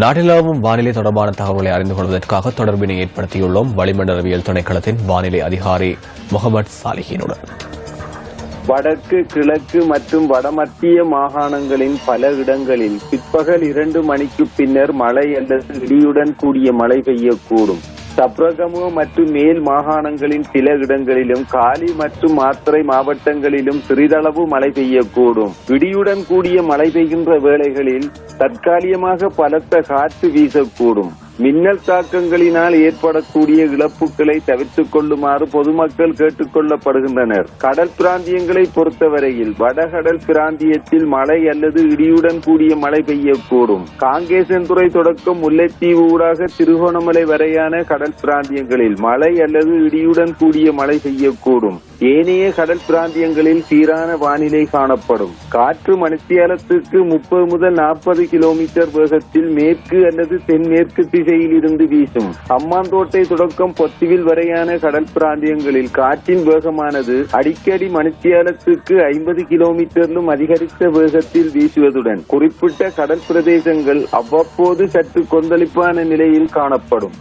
நாட்டிலாவும் வானிலை தொடர்பான தகவல்களை அறிந்து கொள்வதற்காக தொடர்பினை ஏற்படுத்தியுள்ளோம் வளிமண்டலவியல் திணைக்களத்தின் வானிலை அதிகாரி முகமது சாலிஹினுடன். வடக்கு, கிழக்கு மற்றும் வடமத்திய மாகாணங்களின் பல இடங்களில் பிற்பகல் 2 மணிக்கு பின்னர் மழை அல்லது இடியுடன் கூடிய மழை பெய்யக்கூடும். சப்ரகமுவ மற்றும் மேல் மாகாணங்களின் சில இடங்களிலும் காலி மற்றும் மாத்தறை மாவட்டங்களிலும் சிறிதளவு மழை பெய்யக்கூடும். இடியுடன் கூடிய மழை பெய்கின்ற வேளைகளில் தற்காலிகமாக பலத்த காற்று வீசக்கூடும். மின்னல் தாக்கங்களினால் ஏற்படக்கூடிய இழப்புகளை தவிர்த்துக் கொள்ளுமாறு பொதுமக்கள் கேட்டுக் கொள்ளப்படுகின்றனர். கடல் பிராந்தியங்களை பொறுத்தவரையில் வடகடல் பிராந்தியத்தில் மழை அல்லது இடியுடன் கூடிய மழை பெய்யக்கூடும். காங்கேசன்துறை தொடக்கம் முல்லைத்தீவு ஊடாக திருகோணமலை வரையான கடல் பிராந்தியங்களில் மழை அல்லது இடியுடன் கூடிய மழை பெய்யக்கூடும். ஏனைய கடல் பிராந்தியங்களில் சீரான வானிலை காணப்படும். காற்று மணித்தியாலத்துக்கு 30 முதல் 40 கிலோமீட்டர் வேகத்தில் மேற்கு அல்லது தென்மேற்கு திசையில் இருந்து வீசும். அம்மாந்தோட்டை தொடக்கம் பொத்துவில் வரையான கடல் பிராந்தியங்களில் காற்றின் வேகமானது அடிக்கடி மணித்தியாலத்துக்கு 50 கிலோமீட்டரிலும் அதிகரித்த வேகத்தில் வீசுவதுடன் குறிப்பிட்ட கடல் பிரதேசங்கள் அவ்வப்போது சற்று கொந்தளிப்பான நிலையில் காணப்படும்.